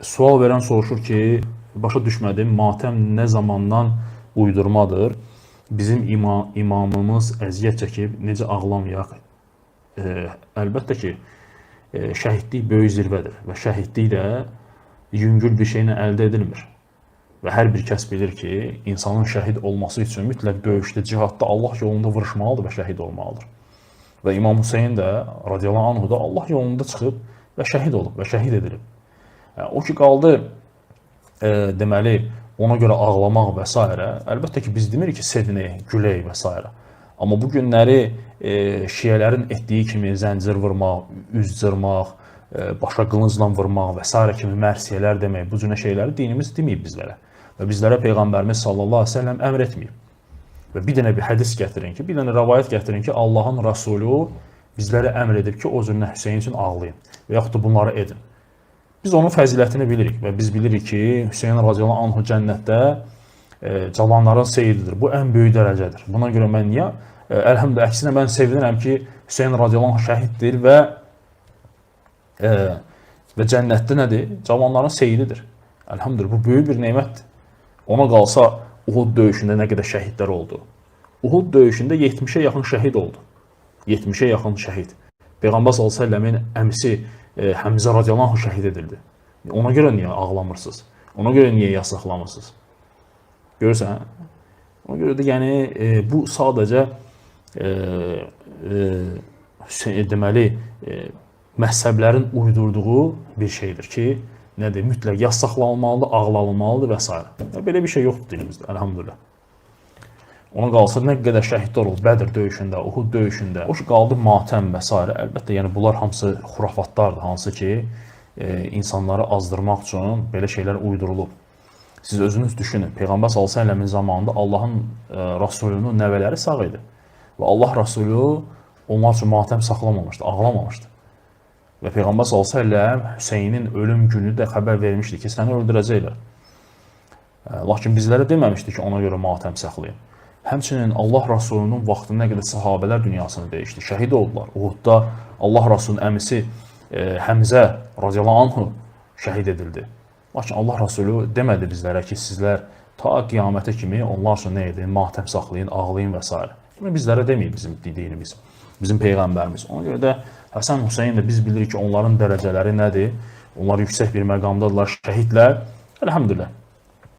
sual verən soruşur ki, başa düşmədim, matəm nə zamandan uydurmadır? Bizim imamımız əziyyət çəkib, necə ağlamayaq? Əlbəttə ki, şəhidlik böyük zirvədir və şəhidlik də yüngül bir şeylə əldə edilmir. Və hər bir kəs bilir ki, insanın şəhid olması üçün mütləq döyüşdə, cihadda Allah yolunda vuruşmalıdır və şəhid olmalıdır. Və İmam Hüseyin də, radiyallahu anhu da Allah yolunda çıxıb və şəhid olub və şəhid edilib. O ki, qaldı, deməli, ona görə ağlamaq və s. Əlbəttə ki, biz demirik ki, sevinək, gülək və s. Amma bu günləri şiyələrin etdiyi kimi zəncir vurmaq, üz cırmaq, başa qılıncla vurmaq və s. kimi mərsiyələr demək, bu cünə şeyləri dinimiz deməyib bizlərə. Və bizlərə Peyğəmbərimiz sallallahu aleyhi ve sellem əmr etməyib. Və bir dənə bir hədis gətirin ki, bir dənə rəvayət gətirin ki, Allahın Rasulü bizlərə əmr edib ki, o cürünə Hüseyin üçün ağlayın və yaxud da bunları edin. Biz onun fəzilətini bilirik və biz bilirik ki, Hüseyin radiyallahu anhu cənnətdə cavanların seyididir. Bu ən böyük dərəcədir. Buna görə mən niyə? Əlhəmdülillah, əksinə mən sevinirəm ki, Hüseyin radiyallahu anh şəhiddir və cənnətdə nədir? Cavanların seyididir. Əlhəmdülillah, bu böyük bir neymətdir. Ona qalsa, Uhud döyüşündə nə qədər şəhidlər oldu? Uhud döyüşündə 70'e yaxın şəhid oldu. 70'e yaxın şəhid. Peyğəmbər s.ə.v-in əmisi Həmzə radiyallahu anh şəhid edildi. Ona görə niyə ağlamırsınız? Ona görə niyə yasaqlamırsınız? Görürsən? Ona görə də yəni bu sadəcə deməli məzhəblərin uydurduğu bir şeydir ki, nədir? Mütləq yasaqlanmalıdır, ağlanmalıdır və s. Belə bir şey yoxdur dilimizdə, əlhamdülillah. Ona qalsa nə qədər şəhidlər oldu Bədir döyüşündə, Uhud döyüşündə, o ki qaldı matəm və s. Əlbəttə, yəni bunlar hamısı xurafatlardır, hansı ki insanları azdırmaq üçün belə şeylər uydurulub. Siz özünüz düşünün, Peyğəmbər s.ə.v-in zamanında Allahın Rasulünün nəvələri sağ idi. Və Allah Rasulü onlar üçün matəm saxlamamışdı, ağlamamışdı. Və Peyğəmbər s.ə.v Hüseynin ölüm günü də xəbər vermişdi ki, səni öldürəcəklər. Lakin bizlərə deməmişdi ki, ona görə matəm saxlayın. Həmçinin Allah Rasulunun vaxtında nə qədər sahabələr dünyasını dəyişdi, şəhid oldular. Uhudda Allah Rasulunun əmisi Həmzə radiyallahu anhu şəhid edildi. Lakin Allah Rasulü demədi bizlərə ki, sizlər ta qiyamətə kimi onlar üçün nə edin, matəm saxlayın, ağlayın və s. Bizlərə deməyib bizim dinimiz, bizim Peyğəmbərimiz. Ona görə də Həsən Hüseyin də biz bilirik ki, onların dərəcələri nədir? Onlar yüksək bir məqamdadırlar, şəhidlər. Əlhəmdülillah.